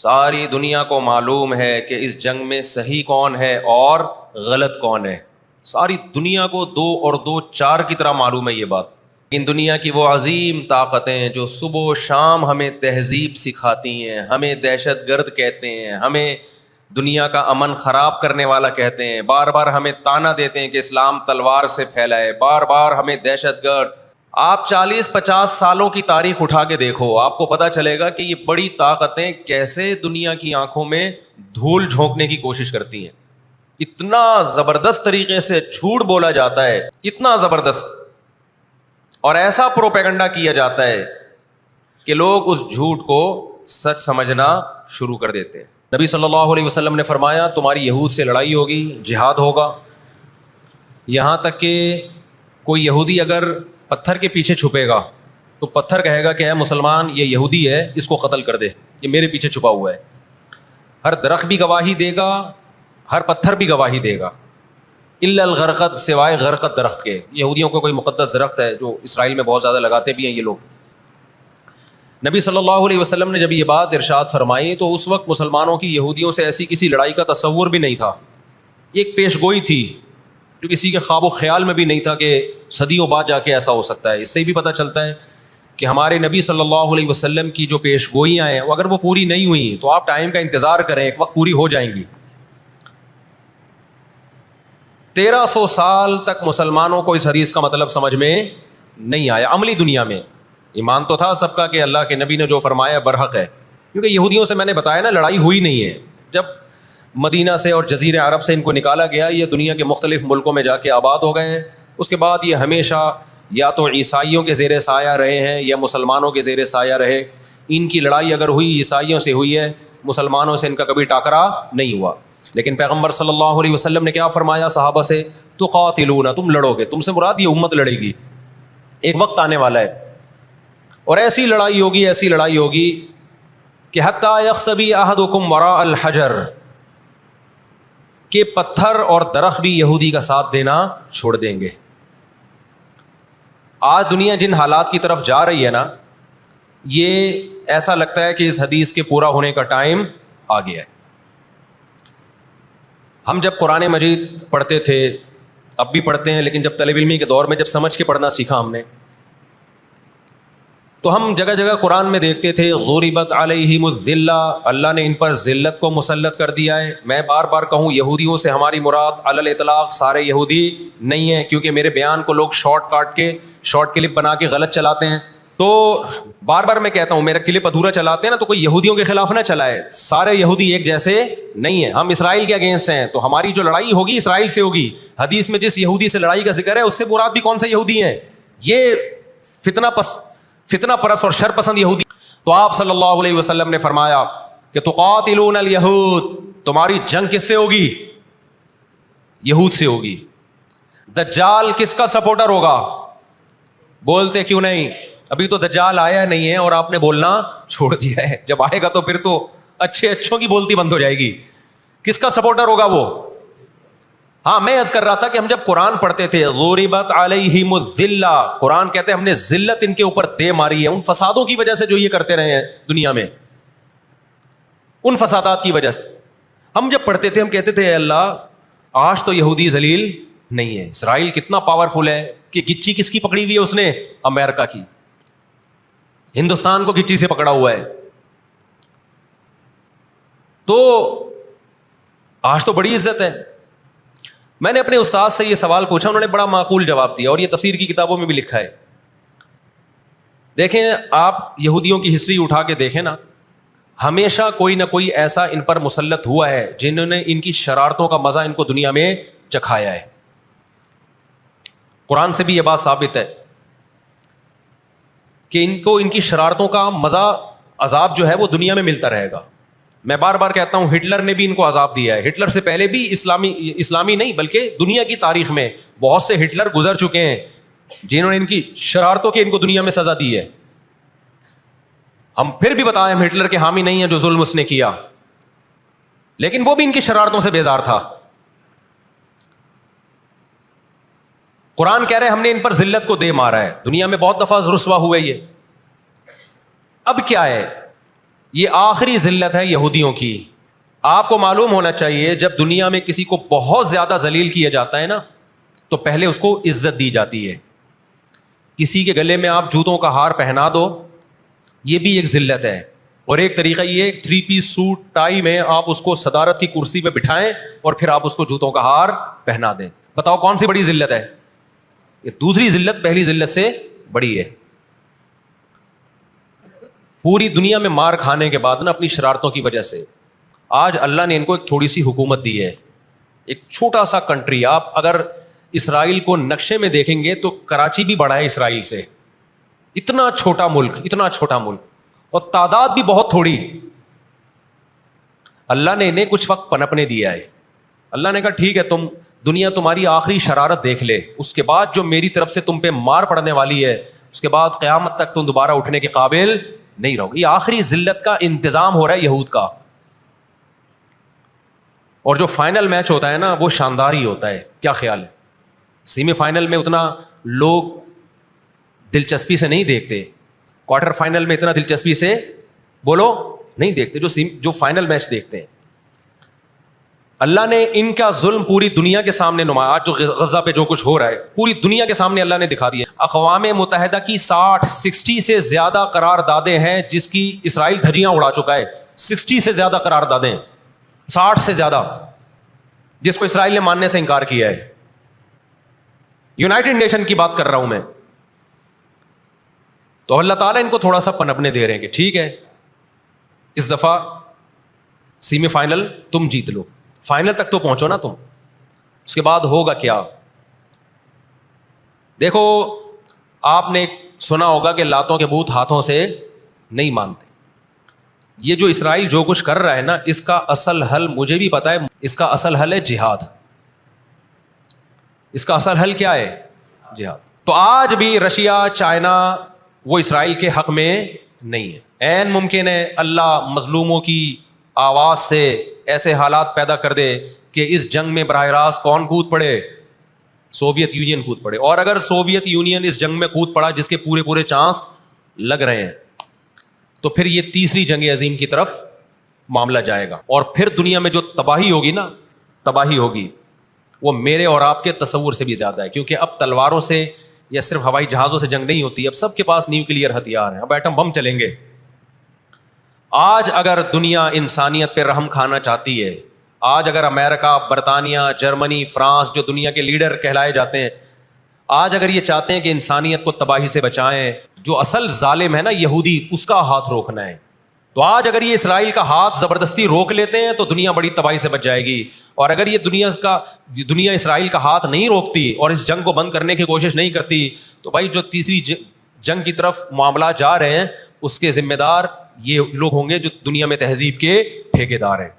ساری دنیا کو معلوم ہے کہ اس جنگ میں صحیح کون ہے اور غلط کون ہے. ساری دنیا کو 2 اور 2 4 کی طرح معلوم ہے یہ بات. ان دنیا کی وہ عظیم طاقتیں جو صبح و شام ہمیں تہذیب سکھاتی ہیں, ہمیں دہشت گرد کہتے ہیں, ہمیں دنیا کا امن خراب کرنے والا کہتے ہیں, بار بار ہمیں تانا دیتے ہیں کہ اسلام تلوار سے پھیلا ہے, بار بار ہمیں دہشت گرد. آپ 40-50 سالوں کی تاریخ اٹھا کے دیکھو, آپ کو پتہ چلے گا کہ یہ بڑی طاقتیں کیسے دنیا کی آنکھوں میں دھول جھونکنے کی کوشش کرتی ہیں. اتنا زبردست طریقے سے جھوٹ بولا جاتا ہے, اتنا زبردست, اور ایسا پروپیگنڈا کیا جاتا ہے کہ لوگ اس جھوٹ کو سچ سمجھنا شروع کر دیتے ہیں. نبی صلی اللہ علیہ وسلم نے فرمایا تمہاری یہود سے لڑائی ہوگی, جہاد ہوگا, یہاں تک کہ کوئی یہودی اگر پتھر کے پیچھے چھپے گا تو پتھر کہے گا کہ اے مسلمان یہ یہودی ہے, اس کو قتل کر دے, یہ میرے پیچھے چھپا ہوا ہے. ہر درخت بھی گواہی دے گا, ہر پتھر بھی گواہی دے گا, الا الغرقد, سوائے غرقد درخت کے. یہودیوں کو کوئی مقدس درخت ہے جو اسرائیل میں بہت زیادہ لگاتے بھی ہیں یہ لوگ. نبی صلی اللہ علیہ وسلم نے جب یہ بات ارشاد فرمائی تو اس وقت مسلمانوں کی یہودیوں سے ایسی کسی لڑائی کا تصور بھی نہیں تھا. ایک پیش گوئی تھی جو کسی کے خواب و خیال میں بھی نہیں تھا کہ صدیوں بعد جا کے ایسا ہو سکتا ہے. اس سے بھی پتہ چلتا ہے کہ ہمارے نبی صلی اللہ علیہ وسلم کی جو پیش گوئیاں ہیں اگر وہ پوری نہیں ہوئی تو آپ ٹائم کا انتظار کریں, ایک وقت پوری ہو جائیں گی. 1300 سال تک مسلمانوں کو اس حدیث کا مطلب سمجھ میں نہیں آیا. عملی دنیا میں ایمان تو تھا سب کا کہ اللہ کے نبی نے جو فرمایا برحق ہے, کیونکہ یہودیوں سے میں نے بتایا نا لڑائی ہوئی نہیں ہے. جب مدینہ سے اور جزیرہ عرب سے ان کو نکالا گیا, یہ دنیا کے مختلف ملکوں میں جا کے آباد ہو گئے ہیں. اس کے بعد یہ ہمیشہ یا تو عیسائیوں کے زیر سایہ رہے ہیں یا مسلمانوں کے زیر سایہ رہے. ان کی لڑائی اگر ہوئی عیسائیوں سے ہوئی ہے, مسلمانوں سے ان کا کبھی ٹاکرا نہیں ہوا. لیکن پیغمبر صلی اللہ علیہ وسلم نے کیا فرمایا صحابہ سے, تقاتلون, تم لڑو گے. تم سے مراد یہ امت لڑے گی, ایک وقت آنے والا ہے اور ایسی لڑائی ہوگی, ایسی لڑائی ہوگی کہ حتی یختبی احدکم وراء الحجر, کہ پتھر اور درخت بھی یہودی کا ساتھ دینا چھوڑ دیں گے. آج دنیا جن حالات کی طرف جا رہی ہے نا, یہ ایسا لگتا ہے کہ اس حدیث کے پورا ہونے کا ٹائم آ گیا ہے. ہم جب قرآن مجید پڑھتے تھے, اب بھی پڑھتے ہیں, لیکن جب طالب علمی کے دور میں جب سمجھ کے پڑھنا سیکھا ہم نے, تو ہم جگہ جگہ قرآن میں دیکھتے تھے ضربت علیہم الذلہ, اللہ نے ان پر ذلت کو مسلط کر دیا ہے. میں بار بار کہوں یہودیوں سے ہماری مراد علی الاطلاق سارے یہودی نہیں ہیں, کیونکہ میرے بیان کو لوگ شارٹ کلپ بنا کے غلط چلاتے ہیں. تو بار بار میں کہتا ہوں میرا کلپ ادھورا چلاتے ہیں نا تو کوئی یہودیوں کے خلاف نہ چلائے, سارے یہودی ایک جیسے نہیں ہیں. ہم اسرائیل کے اگینسٹ ہیں, تو ہماری جو لڑائی ہوگی اسرائیل سے ہوگی. حدیث میں جس یہودی سے لڑائی کا ذکر ہے اس سے مراد بھی کون سے یہودی ہیں؟ یہ فتنہ پرست اور شر پسند یہودی. تو آپ صلی اللہ علیہ وسلم نے فرمایا کہ تقاتلون الیہود, تمہاری جنگ کس سے ہوگی؟ یہود سے ہوگی. دجال کس کا سپورٹر ہوگا؟ بولتے کیوں نہیں؟ ابھی تو دجال آیا نہیں ہے اور آپ نے بولنا چھوڑ دیا ہے. جب آئے گا تو پھر تو اچھوں کی بولتی بند ہو جائے گی. کس کا سپورٹر ہوگا وہ؟ ہاں, میں عرض کر رہا تھا کہ ہم جب قرآن پڑھتے تھے ضربت علیہم الذلہ, قرآن کہتے ہیں ہم نے ذلت ان کے اوپر دے ماری ہے, ان فسادوں کی وجہ سے جو یہ کرتے رہے ہیں دنیا میں, ان فسادات کی وجہ سے. ہم جب پڑھتے تھے ہم کہتے تھے اے اللہ آج تو یہودی ذلیل نہیں ہے. اسرائیل کتنا پاورفل ہے کہ گچی کس کی پکڑی ہوئی ہے اس نے؟ امریکہ کی. ہندوستان کو گچی سے پکڑا ہوا ہے. تو آج تو بڑی عزت ہے. میں نے اپنے استاد سے یہ سوال پوچھا, انہوں نے بڑا معقول جواب دیا, اور یہ تفسیر کی کتابوں میں بھی لکھا ہے. دیکھیں آپ یہودیوں کی ہسٹری اٹھا کے دیکھیں نا, ہمیشہ کوئی نہ کوئی ایسا ان پر مسلط ہوا ہے جنہوں نے ان کی شرارتوں کا مزہ ان کو دنیا میں چکھایا ہے. قرآن سے بھی یہ بات ثابت ہے کہ ان کو ان کی شرارتوں کا مزہ, عذاب جو ہے وہ دنیا میں ملتا رہے گا. میں بار بار کہتا ہوں ہٹلر نے بھی ان کو عذاب دیا ہے. ہٹلر سے پہلے بھی اسلامی نہیں بلکہ دنیا کی تاریخ میں بہت سے ہٹلر گزر چکے ہیں جنہوں نے ان کی شرارتوں کے ان کو دنیا میں سزا دی ہے. ہم پھر بھی بتائیں ہم ہٹلر کے حامی نہیں ہیں جو ظلم اس نے کیا, لیکن وہ بھی ان کی شرارتوں سے بیزار تھا. قرآن کہہ رہے ہیں ہم نے ان پر ذلت کو دے مارا ہے. دنیا میں بہت دفعہ رسوا ہوئے یہ. اب کیا ہے, یہ آخری ذلت ہے یہودیوں کی. آپ کو معلوم ہونا چاہیے جب دنیا میں کسی کو بہت زیادہ ذلیل کیا جاتا ہے نا تو پہلے اس کو عزت دی جاتی ہے. کسی کے گلے میں آپ جوتوں کا ہار پہنا دو, یہ بھی ایک ذلت ہے. اور ایک طریقہ یہ 3 پیس سوٹ ٹائی میں آپ اس کو صدارت کی کرسی پہ بٹھائیں اور پھر آپ اس کو جوتوں کا ہار پہنا دیں. بتاؤ کون سی بڑی ذلت ہے؟ یہ دوسری ذلت پہلی ذلت سے بڑی ہے. پوری دنیا میں مار کھانے کے بعد نا اپنی شرارتوں کی وجہ سے آج اللہ نے ان کو ایک تھوڑی سی حکومت دی ہے. ایک چھوٹا سا کنٹری, آپ اگر اسرائیل کو نقشے میں دیکھیں گے تو کراچی بھی بڑا ہے اسرائیل سے. اتنا چھوٹا ملک, اتنا چھوٹا ملک, اور تعداد بھی بہت تھوڑی. اللہ نے انہیں کچھ وقت پنپنے دیا ہے. اللہ نے کہا ٹھیک ہے, تم دنیا تمہاری آخری شرارت دیکھ لے, اس کے بعد جو میری طرف سے تم پہ مار پڑنے والی ہے اس کے بعد قیامت تک تم دوبارہ اٹھنے کے قابل نہیں رہو گے. یہ آخری ذلت کا انتظام ہو رہا ہے یہود کا. اور جو فائنل میچ ہوتا ہے نا وہ شاندار ہی ہوتا ہے. کیا خیال ہے؟ سیمی فائنل میں اتنا لوگ دلچسپی سے نہیں دیکھتے, کوارٹر فائنل میں اتنا دلچسپی سے بولو نہیں دیکھتے جو فائنل میچ دیکھتے ہیں. اللہ نے ان کا ظلم پوری دنیا کے سامنے نمایا. آج جو غزہ پہ جو کچھ ہو رہا ہے پوری دنیا کے سامنے اللہ نے دکھا دیا. اقوام متحدہ کی 60 سے زیادہ قراردادیں ہیں جس کی اسرائیل دھجیاں اڑا چکا ہے. 60 سے زیادہ قراردادیں, 60 سے زیادہ, جس کو اسرائیل نے ماننے سے انکار کیا ہے. یونائٹڈ نیشن کی بات کر رہا ہوں میں. تو اللہ تعالیٰ ان کو تھوڑا سا پنپنے دے رہے ہیں کہ ٹھیک ہے اس دفعہ سیمی فائنل تم جیت لو, فائنل تک تو پہنچو نا تم, اس کے بعد ہوگا کیا. دیکھو آپ نے سنا ہوگا کہ لاتوں کے بت ہاتھوں سے نہیں مانتے. یہ جو اسرائیل جو کچھ کر رہا ہے نا اس کا اصل حل مجھے بھی پتا ہے. اس کا اصل حل ہے جہاد. اس کا اصل حل کیا ہے؟ جہاد. تو آج بھی رشیا, چائنا وہ اسرائیل کے حق میں نہیں ہے. عین ممکن ہے اللہ مظلوموں کی آواز سے ایسے حالات پیدا کر دے کہ اس جنگ میں براہ راست کون کود پڑے؟ سوویت یونین کود پڑے. اور اگر سوویت یونین اس جنگ میں کود پڑا جس کے پورے چانس لگ رہے ہیں تو پھر یہ تیسری جنگ عظیم کی طرف معاملہ جائے گا. اور پھر دنیا میں جو تباہی ہوگی نا, تباہی ہوگی وہ میرے اور آپ کے تصور سے بھی زیادہ ہے. کیونکہ اب تلواروں سے یا صرف ہوائی جہازوں سے جنگ نہیں ہوتی, اب سب کے پاس نیوکلیئر ہتھیار ہیں, اب ایٹم بم چلیں گے. آج اگر دنیا انسانیت پہ رحم کھانا چاہتی ہے, آج اگر امریکہ, برطانیہ, جرمنی, فرانس جو دنیا کے لیڈر کہلائے جاتے ہیں, آج اگر یہ چاہتے ہیں کہ انسانیت کو تباہی سے بچائیں, جو اصل ظالم ہے نا یہودی, اس کا ہاتھ روکنا ہے. تو آج اگر یہ اسرائیل کا ہاتھ زبردستی روک لیتے ہیں تو دنیا بڑی تباہی سے بچ جائے گی. اور اگر یہ دنیا اسرائیل کا ہاتھ نہیں روکتی اور اس جنگ کو بند کرنے کی کوشش نہیں کرتی تو بھائی جو تیسری جنگ کی طرف معاملات جا رہے ہیں اس کے ذمہ دار یہ لوگ ہوں گے جو دنیا میں تہذیب کے ٹھیکیدار ہیں.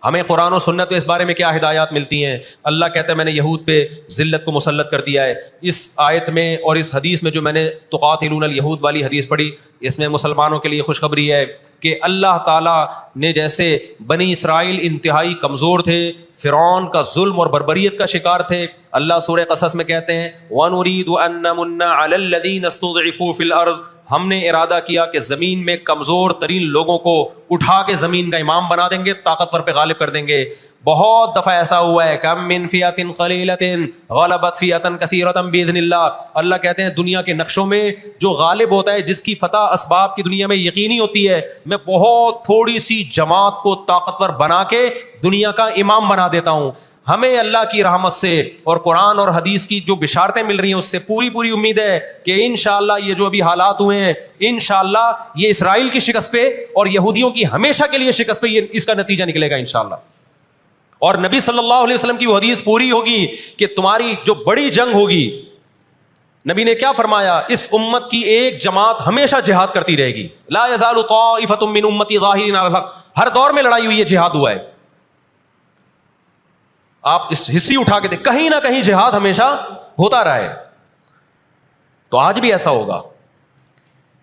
ہمیں قرآن و سنت اس بارے میں کیا ہدایات ملتی ہیں؟ اللہ کہتا ہے میں نے یہود پہ ذلت کو مسلط کر دیا ہے. اس آیت میں اور اس حدیث میں جو میں نے تقاتلون الیہود والی حدیث پڑھی, اس میں مسلمانوں کے لیے خوشخبری ہے کہ اللہ تعالیٰ نے جیسے بنی اسرائیل انتہائی کمزور تھے, فرعون کا ظلم اور بربریت کا شکار تھے, اللہ سورہ قصص میں کہتے ہیں وَنُرِيدُ أَن نَّمُنَّ عَلَى الَّذِينَ اسْتُضْعِفُوا فِي الْأَرْضِ, ہم نے ارادہ کیا کہ زمین میں کمزور ترین لوگوں کو اٹھا کے زمین کا امام بنا دیں گے, طاقتور پہ غالب کر دیں گے. بہت دفعہ ایسا ہوا ہے, کم من فئۃ قلیلۃ غلبت فئۃ کثیرۃ باذن اللہ. اللہ کہتے ہیں دنیا کے نقشوں میں جو غالب ہوتا ہے, جس کی فتح اسباب کی دنیا میں یقینی ہوتی ہے, میں بہت تھوڑی سی جماعت کو طاقتور بنا کے دنیا کا امام بنا دیتا ہوں. ہمیں اللہ کی رحمت سے اور قرآن اور حدیث کی جو بشارتیں مل رہی ہیں اس سے پوری امید ہے کہ انشاءاللہ یہ جو ابھی حالات ہوئے ہیں انشاءاللہ یہ اسرائیل کی شکست پہ اور یہودیوں کی ہمیشہ کے لیے شکست پہ یہ اس کا نتیجہ نکلے گا انشاءاللہ. اور نبی صلی اللہ علیہ وسلم کی وہ حدیث پوری ہوگی کہ تمہاری جو بڑی جنگ ہوگی, نبی نے کیا فرمایا, اس امت کی ایک جماعت ہمیشہ جہاد کرتی رہے گی. لا یزال طائفۃ من امتی ظاہرین علی الحق, ہر دور میں لڑائی ہوئی ہے, جہاد ہوا ہے. آپ اس ہسٹری اٹھا کے دیکھ, کہیں نہ کہیں جہاد ہمیشہ ہوتا رہا ہے. تو آج بھی ایسا ہوگا.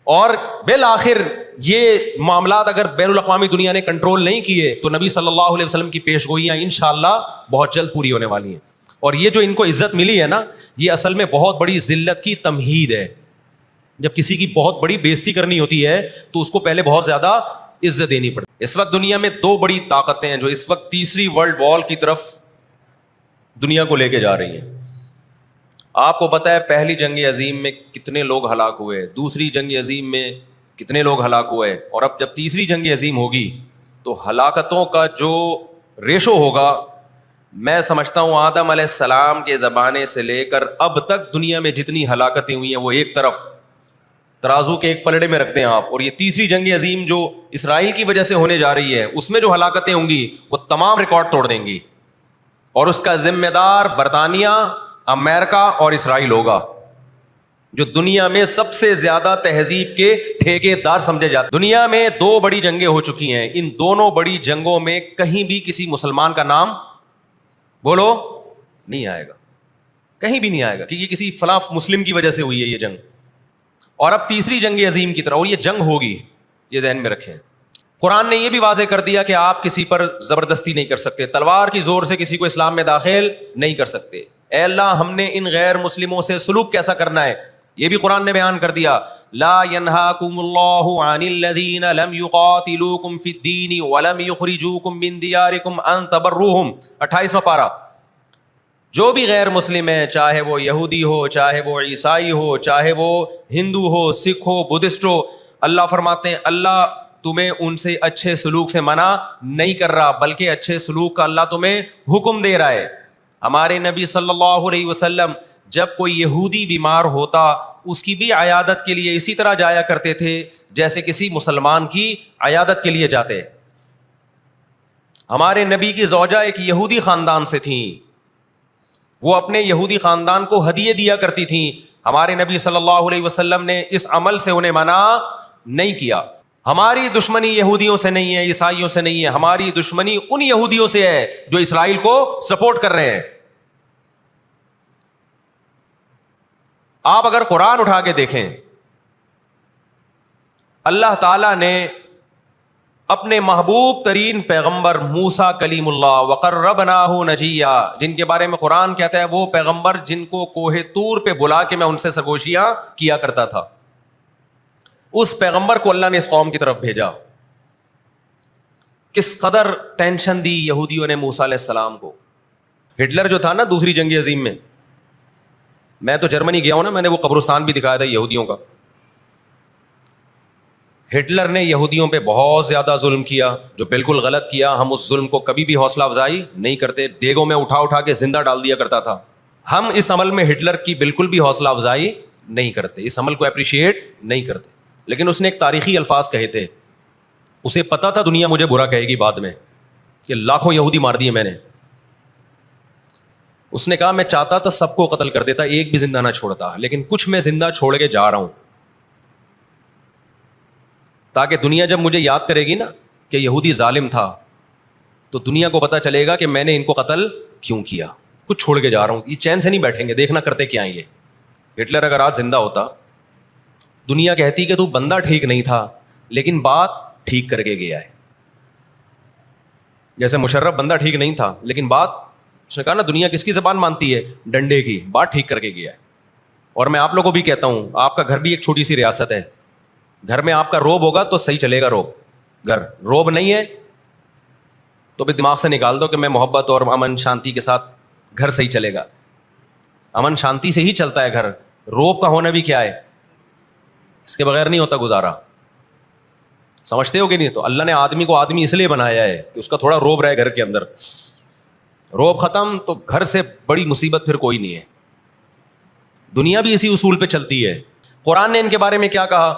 اور بالآخر یہ معاملات اگر بین الاقوامی دنیا نے کنٹرول نہیں کیے تو نبی صلی اللہ علیہ وسلم کی پیش گوئیاں انشاءاللہ بہت جلد پوری ہونے والی ہیں. اور یہ جو ان کو عزت ملی ہے نا, یہ اصل میں بہت بڑی ذلت کی تمہید ہے. جب کسی کی بہت بڑی بےزتی کرنی ہوتی ہے تو اس کو پہلے بہت زیادہ عزت دینی پڑتی. اس وقت دنیا میں دو بڑی طاقتیں ہیں جو اس وقت تیسری ورلڈ وار کی طرف دنیا کو لے کے جا رہی ہیں. آپ کو پتہ ہے پہلی جنگ عظیم میں کتنے لوگ ہلاک ہوئے, دوسری جنگ عظیم میں کتنے لوگ ہلاک ہوئے, اور اب جب تیسری جنگ عظیم ہوگی تو ہلاکتوں کا جو ریشو ہوگا, میں سمجھتا ہوں آدم علیہ السلام کے زمانے سے لے کر اب تک دنیا میں جتنی ہلاکتیں ہوئی ہیں وہ ایک طرف ترازو کے ایک پلڑے میں رکھتے ہیں آپ, اور یہ تیسری جنگ عظیم جو اسرائیل کی وجہ سے ہونے جا رہی ہے اس میں جو ہلاکتیں ہوں گی وہ تمام ریکارڈ توڑ دیں گی, اور اس کا ذمہ دار برطانیہ, امریکہ اور اسرائیل ہوگا, جو دنیا میں سب سے زیادہ تہذیب کے ٹھیکے دار سمجھے جاتے. دنیا میں دو بڑی جنگیں ہو چکی ہیں, ان دونوں بڑی جنگوں میں کہیں بھی کسی مسلمان کا نام بولو نہیں آئے گا, کہیں بھی نہیں آئے گا, کہ یہ کسی فلاں مسلم کی وجہ سے ہوئی ہے یہ جنگ. اور اب تیسری جنگ عظیم کی طرح, اور یہ جنگ ہوگی, یہ ذہن میں رکھیں. قرآن نے یہ بھی واضح کر دیا کہ آپ کسی پر زبردستی نہیں کر سکتے, تلوار کی زور سے کسی کو اسلام میں داخل نہیں کر سکتے. اے اللہ ہم نے ان غیر مسلموں سے سلوک کیسا کرنا ہے یہ بھی قرآن نے بیان کر دیا. لا ينهاكم الله عن الذين لم يقاتلوكم في الدين ولم يخرجوكم من دياركم ان تبروهم, 28واں پارہ. جو بھی غیر مسلم ہے, چاہے وہ یہودی ہو, چاہے وہ عیسائی ہو, چاہے وہ ہندو ہو, سکھ ہو, بدھسٹ ہو, اللہ فرماتے ہیں اللہ تمہیں ان سے اچھے سلوک سے منع نہیں کر رہا, بلکہ اچھے سلوک کا اللہ تمہیں حکم دے رہا ہے. ہمارے نبی صلی اللہ علیہ وسلم جب کوئی یہودی بیمار ہوتا اس کی بھی عیادت کے لیے اسی طرح جایا کرتے تھے جیسے کسی مسلمان کی عیادت کے لیے جاتے. ہمارے نبی کی زوجہ ایک یہودی خاندان سے تھیں, وہ اپنے یہودی خاندان کو ہدیے دیا کرتی تھیں. ہمارے نبی صلی اللہ علیہ وسلم نے اس عمل سے انہیں منع نہیں کیا. ہماری دشمنی یہودیوں سے نہیں ہے, عیسائیوں سے نہیں ہے, ہماری دشمنی ان یہودیوں سے ہے جو اسرائیل کو سپورٹ کر رہے ہیں. آپ اگر قرآن اٹھا کے دیکھیں, اللہ تعالیٰ نے اپنے محبوب ترین پیغمبر موسیٰ کلیم اللہ وقربناہ نجیہ, جن کے بارے میں قرآن کہتا ہے وہ پیغمبر جن کو کوہ طور پہ بلا کے میں ان سے سرگوشیاں کیا کرتا تھا, اس پیغمبر کو اللہ نے اس قوم کی طرف بھیجا. کس قدر ٹینشن دی یہودیوں نے موسیٰ علیہ السلام کو. ہٹلر جو تھا نا دوسری جنگ عظیم میں, میں تو جرمنی گیا ہوں نا, میں نے وہ قبرستان بھی دکھایا تھا یہودیوں کا. ہٹلر نے یہودیوں پہ بہت زیادہ ظلم کیا, جو بالکل غلط کیا. ہم اس ظلم کو کبھی بھی حوصلہ افزائی نہیں کرتے, دیگوں میں اٹھا اٹھا کے زندہ ڈال دیا کرتا تھا. ہم اس عمل میں ہٹلر کی بالکل بھی حوصلہ افزائی نہیں کرتے, اس عمل کو اپریشیٹ نہیں کرتے. لیکن اس نے ایک تاریخی الفاظ کہے تھے, اسے پتا تھا دنیا مجھے برا کہے گی بعد میں, کہ لاکھوں یہودی مار دیے میں نے. اس نے کہا میں چاہتا تھا سب کو قتل کر دیتا, ایک بھی زندہ نہ چھوڑتا, لیکن کچھ میں زندہ چھوڑ کے جا رہا ہوں تاکہ دنیا جب مجھے یاد کرے گی نا کہ یہودی ظالم تھا تو دنیا کو پتا چلے گا کہ میں نے ان کو قتل کیوں کیا. کچھ چھوڑ کے جا رہا ہوں, یہ چین سے نہیں بیٹھیں گے, دیکھنا کرتے کیا ہیں یہ. ہٹلر اگر آج زندہ ہوتا, دنیا کہتی کہ تو بندہ ٹھیک نہیں تھا لیکن بات ٹھیک کر کے گیا ہے. جیسے مشرف بندہ ٹھیک نہیں تھا لیکن بات, اس نے کہا نا دنیا کس کی زبان مانتی ہے, ڈنڈے کی, بات ٹھیک کر کے گیا ہے. اور میں آپ لوگوں کو بھی کہتا ہوں, آپ کا گھر بھی ایک چھوٹی سی ریاست ہے, گھر میں آپ کا روب ہوگا تو صحیح چلے گا. گھر روب نہیں ہے تو بھی دماغ سے نکال دو کہ میں محبت اور امن شانتی کے ساتھ گھر صحیح چلے گا. امن شانتی سے ہی چلتا ہے گھر, روب کا ہونا بھی کیا ہے, اس کے بغیر نہیں ہوتا گزارا. سمجھتے ہو کہ نہیں؟ تو اللہ نے آدمی کو آدمی اس لیے بنایا ہے کہ اس کا تھوڑا روب رہے گھر کے اندر. روب ختم تو گھر سے بڑی مصیبت پھر کوئی نہیں ہے. دنیا بھی اسی اصول پہ چلتی ہے. قرآن نے ان کے بارے میں کیا کہا,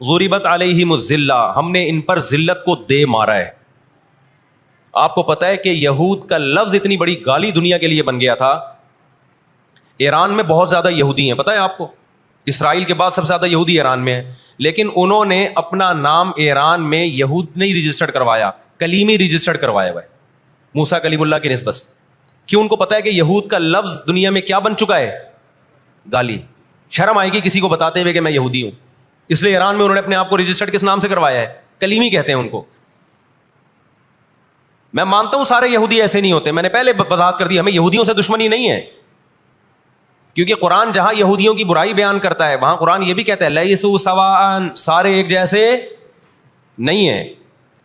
ضربت علیہم الذلہ, ہم نے ان پر ذلت کو دے مارا ہے. آپ کو پتا ہے کہ یہود کا لفظ اتنی بڑی گالی دنیا کے لیے بن گیا تھا. ایران میں بہت زیادہ یہودی ہیں, پتہ ہے آپ کو, اسرائیل کے بعد سب سے زیادہ یہودی ایران میں ہیں, لیکن انہوں نے اپنا نام ایران میں یہود نہیں رجسٹرڈ کروایا, کلیمی رجسٹرڈ کروایا ہوا ہے موسیٰ کلیم اللہ کی نسبت. کیوں؟ ان کو پتا ہے کہ یہود کا لفظ دنیا میں کیا بن چکا ہے, گالی. شرم آئے گی کسی کو بتاتے ہوئے کہ میں یہودی ہوں, اس لیے ایران میں انہوں نے اپنے آپ کو رجسٹرڈ کس نام سے کروایا ہے, کلیمی کہتے ہیں ان کو. میں مانتا ہوں سارے یہودی ایسے نہیں ہوتے, میں نے پہلے وضاحت کر دی, ہمیں یہودیوں سے دشمنی نہیں ہے, کیونکہ قرآن جہاں یہودیوں کی برائی بیان کرتا ہے وہاں قرآن یہ بھی کہتا ہے لیسوا سواء, سارے ایک جیسے نہیں ہیں.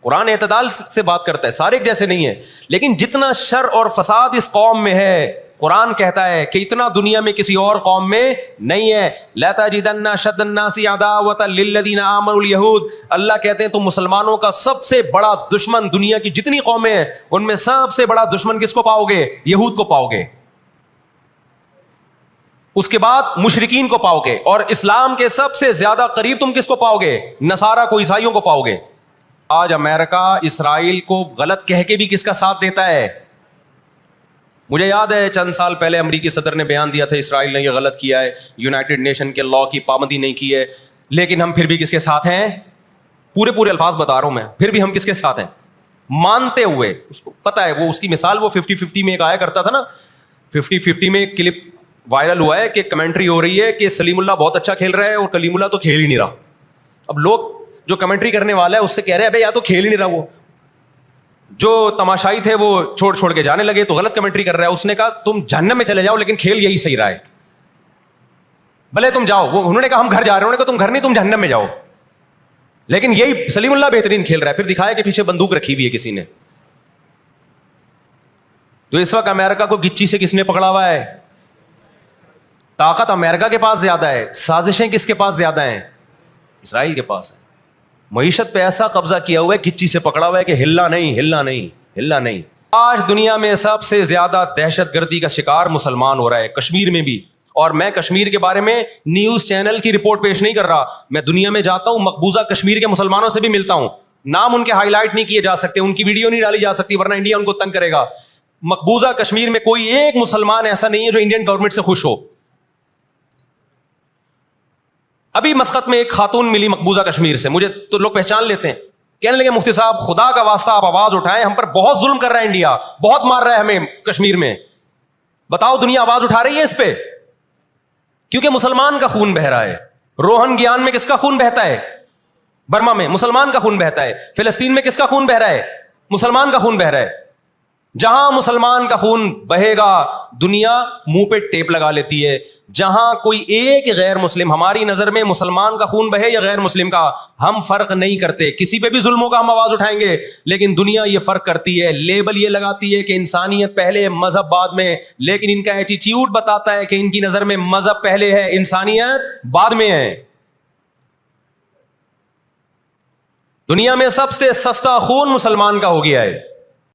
قرآن اعتدال سے بات کرتا ہے, سارے ایک جیسے نہیں ہیں, لیکن جتنا شر اور فساد اس قوم میں ہے قرآن کہتا ہے کہ اتنا دنیا میں کسی اور قوم میں نہیں ہے. لَتَجِدَنَّ أَشَدَّ النَّاسِ عَدَاوَةً لِلَّذِينَ آمَنُوا الْيَهُودَ, اللہ کہتے ہیں تو مسلمانوں کا سب سے بڑا دشمن, دنیا کی جتنی قومیں ہیں ان میں سب سے بڑا دشمن کس کو پاؤ گے؟ یہود کو پاؤ گے. اس کے بعد مشرکین کو پاؤ گے, اور اسلام کے سب سے زیادہ قریب تم کس کو پاؤ گے؟ نصارہ کو, عیسائیوں کو پاؤ گے. آج امریکہ اسرائیل کو غلط کہہ کے بھی کس کا ساتھ دیتا ہے؟ مجھے یاد ہے چند سال پہلے امریکی صدر نے بیان دیا تھا اسرائیل نے یہ غلط کیا ہے, یونائٹڈ نیشن کے لاء کی پابندی نہیں کی ہے, لیکن ہم پھر بھی کس کے ساتھ ہیں؟ پورے الفاظ بتا رہا ہوں میں, پھر بھی ہم کس کے ساتھ ہیں؟ مانتے ہوئے. اس کو پتا ہے, وہ اس کی مثال وہ 50-50 میں ایک آیا کرتا تھا نا, 50-50 میں ایک کلپ وائرل ہوا ہے کہ کمنٹری ہو رہی ہے کہ سلیم اللہ بہت اچھا کھیل رہا ہے اور کلیم اللہ تو کھیل ہی نہیں رہا. اب لوگ جو کمنٹری کرنے والا ہے اس سے کہہ رہے ہیں ابے یا تو کھیل ہی نہیں رہا, وہ جو تماشائی تھے وہ چھوڑ کے جانے لگے تو غلط کمنٹری کر رہا ہے. اس نے کہا تم جہنم میں چلے جاؤ لیکن کھیل یہی صحیح رہا ہے, بھلے تم جاؤ. وہ انہوں نے کہا ہم گھر جا رہے ہیں, انہوں نے کہا تم گھر نہیں, تم جہنم میں جاؤ, لیکن یہی سلیم اللہ بہترین کھیل رہا ہے. پھر دکھایا کہ پیچھے بندوق رکھی ہوئی ہے کسی نے. تو اس وقت امریکہ کو گچی سے کس نے پکڑا ہوا ہے؟ طاقت امریکہ کے پاس زیادہ ہے, سازشیں کس کے پاس زیادہ ہیں؟ اسرائیل کے پاس ہے. معیشت پہ ایسا قبضہ کیا ہوا ہے, گچی سے پکڑا ہوا ہے کہ ہلنا نہیں. آج دنیا میں سب سے زیادہ دہشت گردی کا شکار مسلمان ہو رہا ہے, کشمیر میں بھی. اور میں کشمیر کے بارے میں نیوز چینل کی رپورٹ پیش نہیں کر رہا, میں دنیا میں جاتا ہوں, مقبوضہ کشمیر کے مسلمانوں سے بھی ملتا ہوں. نام ان کے ہائی لائٹ نہیں کیے جا سکتے, ان کی ویڈیو نہیں ڈالی جا سکتی ورنہ انڈیا ان کو تنگ کرے گا. مقبوضہ کشمیر میں کوئی ایک مسلمان ایسا نہیں ہے جو انڈین گورنمنٹ سے خوش ہو. ابھی مسقط میں ایک خاتون ملی مقبوضہ کشمیر سے, مجھے تو لوگ پہچان لیتے ہیں, کہنے لگے مفتی صاحب خدا کا واسطہ آپ آواز اٹھائیں, ہم پر بہت ظلم کر رہا ہے انڈیا, بہت مار رہا ہے ہمیں کشمیر میں, بتاؤ دنیا آواز اٹھا رہی ہے اس پہ؟ کیونکہ مسلمان کا خون بہ رہا ہے. روہن گیان میں کس کا خون بہتا ہے؟ برما میں مسلمان کا خون بہتا ہے. فلسطین میں کس کا خون بہ رہا ہے؟ مسلمان کا خون بہ رہا ہے. جہاں مسلمان کا خون بہے گا دنیا منہ پہ ٹیپ لگا لیتی ہے. جہاں کوئی ایک غیر مسلم, ہماری نظر میں مسلمان کا خون بہے یا غیر مسلم کا, ہم فرق نہیں کرتے, کسی پہ بھی ظلموں کا ہم آواز اٹھائیں گے. لیکن دنیا یہ فرق کرتی ہے, لیبل یہ لگاتی ہے کہ انسانیت پہلے مذہب بعد میں, لیکن ان کا ایٹیٹیوڈ بتاتا ہے کہ ان کی نظر میں مذہب پہلے ہے, انسانیت بعد میں ہے. دنیا میں سب سے سستا خون مسلمان کا ہو گیا ہے.